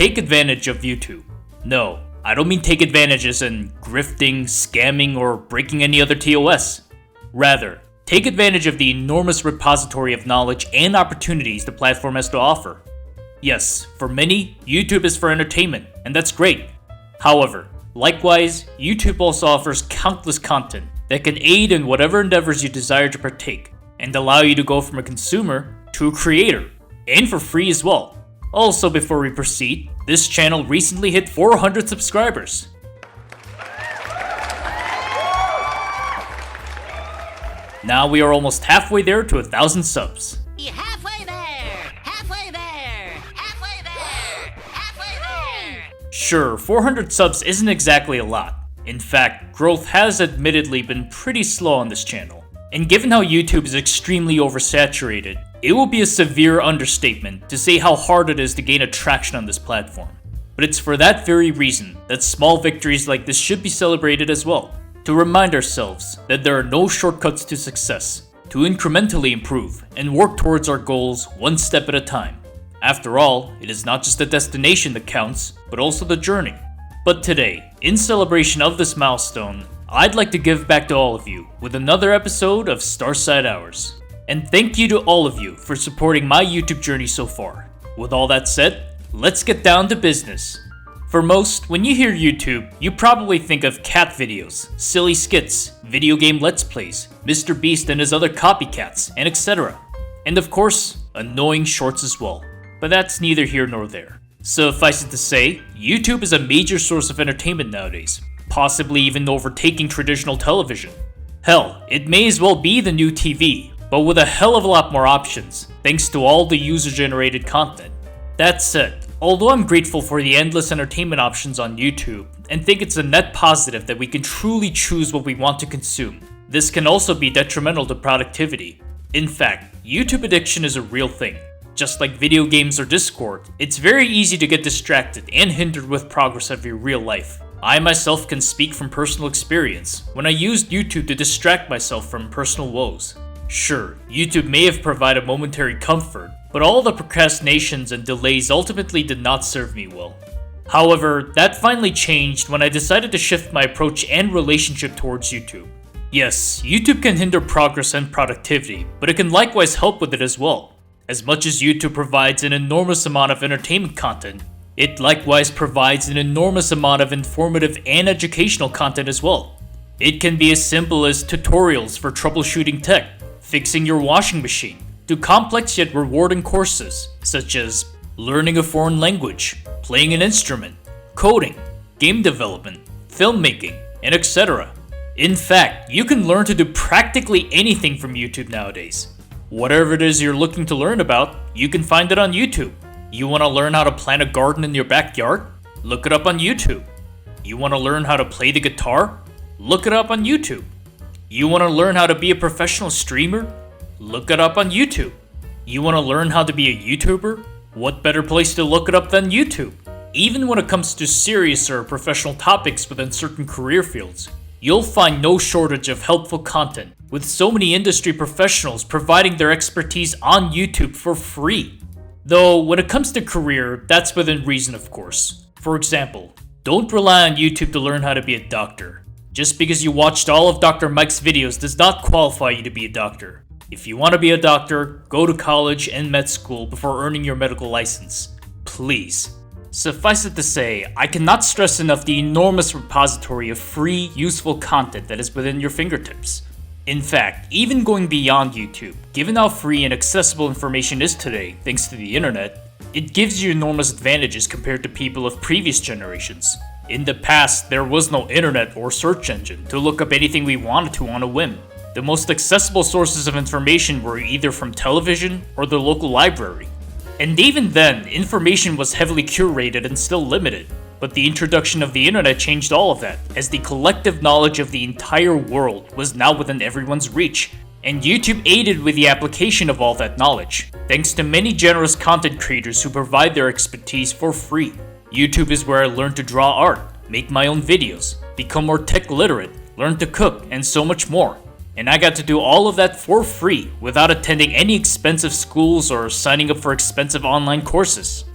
take advantage of YouTube. No, I don't mean take advantage as in grifting, scamming, or breaking any other TOS. Rather, take advantage of the enormous repository of knowledge and opportunities the platform has to offer. Yes, for many, YouTube is for entertainment, and that's great. However, likewise, YouTube also offers countless content that can aid in whatever endeavors you desire to partake, and allow you to go from a consumer to a creator, and for free as well. Also, before we proceed, this channel recently hit 400 subscribers. Now we are almost halfway there to 1,000 subs. Halfway there! Halfway there! Halfway there! Halfway there! Sure, 400 subs isn't exactly a lot. In fact, growth has admittedly been pretty slow on this channel. And given how YouTube is extremely oversaturated, it will be a severe understatement to say how hard it is to gain attraction on this platform. But it's for that very reason that small victories like this should be celebrated as well, to remind ourselves that there are no shortcuts to success, to incrementally improve and work towards our goals one step at a time. After all, it is not just the destination that counts, but also the journey. But today, in celebration of this milestone, I'd like to give back to all of you with another episode of Starside Hours. And thank you to all of you for supporting my YouTube journey so far. With all that said, let's get down to business. For most, when you hear YouTube, you probably think of cat videos, silly skits, video game let's plays, Mr. Beast and his other copycats, and etc. And of course, annoying shorts as well. But that's neither here nor there. Suffice it to say, YouTube is a major source of entertainment nowadays, possibly even overtaking traditional television. Hell, it may as well be the new TV, but with a hell of a lot more options, thanks to all the user-generated content. That said, although I'm grateful for the endless entertainment options on YouTube, and think it's a net positive that we can truly choose what we want to consume, this can also be detrimental to productivity. In fact, YouTube addiction is a real thing. Just like video games or Discord, it's very easy to get distracted and hindered with progress of your real life. I myself can speak from personal experience when I used YouTube to distract myself from personal woes. Sure, YouTube may have provided momentary comfort, but all the procrastinations and delays ultimately did not serve me well. However, that finally changed when I decided to shift my approach and relationship towards YouTube. Yes, YouTube can hinder progress and productivity, but it can likewise help with it as well. As much as YouTube provides an enormous amount of entertainment content, it likewise provides an enormous amount of informative and educational content as well. It can be as simple as tutorials for troubleshooting tech, fixing your washing machine, to complex yet rewarding courses such as learning a foreign language, playing an instrument, coding, game development, filmmaking, and etc. In fact, you can learn to do practically anything from YouTube nowadays. Whatever it is you're looking to learn about, you can find it on YouTube. You want to learn how to plant a garden in your backyard? Look it up on YouTube. You want to learn how to play the guitar? Look it up on YouTube. You want to learn how to be a professional streamer? Look it up on YouTube. You want to learn how to be a YouTuber? What better place to look it up than YouTube? Even when it comes to serious or professional topics within certain career fields, you'll find no shortage of helpful content, with so many industry professionals providing their expertise on YouTube for free. Though, when it comes to career, that's within reason of course. For example, don't rely on YouTube to learn how to be a doctor. Just because you watched all of Dr. Mike's videos does not qualify you to be a doctor. If you want to be a doctor, go to college and med school before earning your medical license. Please. Suffice it to say, I cannot stress enough the enormous repository of free, useful content that is within your fingertips. In fact, even going beyond YouTube, given how free and accessible information is today thanks to the internet, it gives you enormous advantages compared to people of previous generations. In the past, there was no internet or search engine to look up anything we wanted to on a whim. The most accessible sources of information were either from television or the local library. And even then, information was heavily curated and still limited. But the introduction of the internet changed all of that, as the collective knowledge of the entire world was now within everyone's reach, and YouTube aided with the application of all that knowledge, thanks to many generous content creators who provide their expertise for free. YouTube is where I learned to draw art, make my own videos, become more tech literate, learn to cook, and so much more. And I got to do all of that for free without attending any expensive schools or signing up for expensive online courses.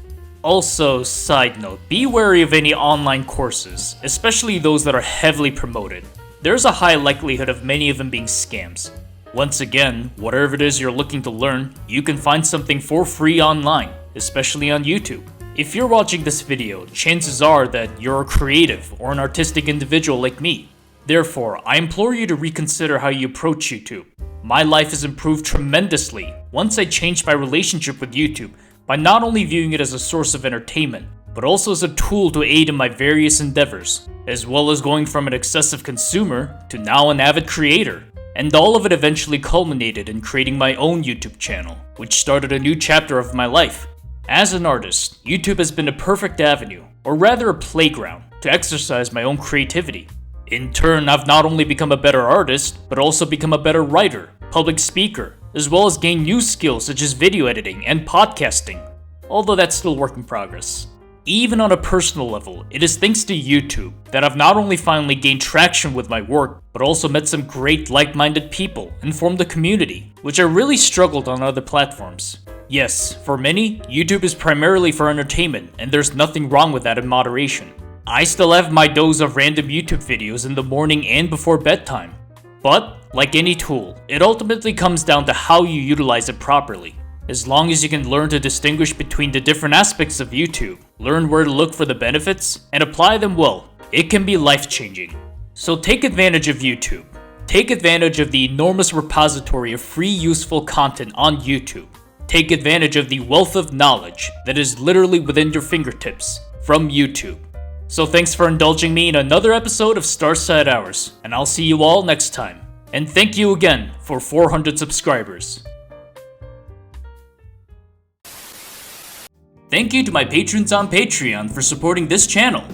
Also, side note, be wary of any online courses, especially those that are heavily promoted. There's a high likelihood of many of them being scams. Once again, whatever it is you're looking to learn, you can find something for free online, especially on YouTube. If you're watching this video, chances are that you're a creative or an artistic individual like me. Therefore, I implore you to reconsider how you approach YouTube. My life has improved tremendously once I changed my relationship with YouTube by not only viewing it as a source of entertainment, but also as a tool to aid in my various endeavors, as well as going from an excessive consumer to now an avid creator. And all of it eventually culminated in creating my own YouTube channel, which started a new chapter of my life. As an artist, YouTube has been a perfect avenue, or rather a playground, to exercise my own creativity. In turn, I've not only become a better artist, but also become a better writer, public speaker, as well as gained new skills such as video editing and podcasting, although that's still work in progress. Even on a personal level, it is thanks to YouTube that I've not only finally gained traction with my work, but also met some great like-minded people and formed a community, which I really struggled on other platforms. Yes, for many, YouTube is primarily for entertainment, and there's nothing wrong with that in moderation. I still have my dose of random YouTube videos in the morning and before bedtime. But, like any tool, it ultimately comes down to how you utilize it properly. As long as you can learn to distinguish between the different aspects of YouTube, learn where to look for the benefits, and apply them well, it can be life-changing. So take advantage of YouTube. Take advantage of the enormous repository of free useful content on YouTube. Take advantage of the wealth of knowledge that is literally within your fingertips from YouTube. So thanks for indulging me in another episode of Starside Hours, and I'll see you all next time. And thank you again for 400 subscribers. Thank you to my patrons on Patreon for supporting this channel.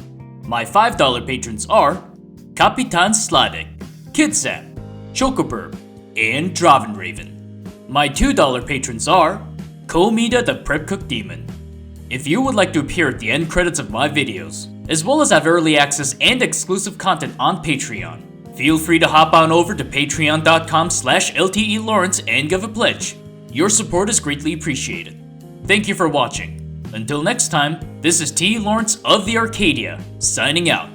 My $5 patrons are Kapitan Sladek, Kidzap, Chocoburb, and Dravenraven. My $2 patrons are Komida the Prep Cook Demon. If you would like to appear at the end credits of my videos, as well as have early access and exclusive content on Patreon, feel free to hop on over to patreon.com/LTELawrence and give a pledge. Your support is greatly appreciated. Thank you for watching. Until next time, this is T. Lawrence of the Arcadia, signing out.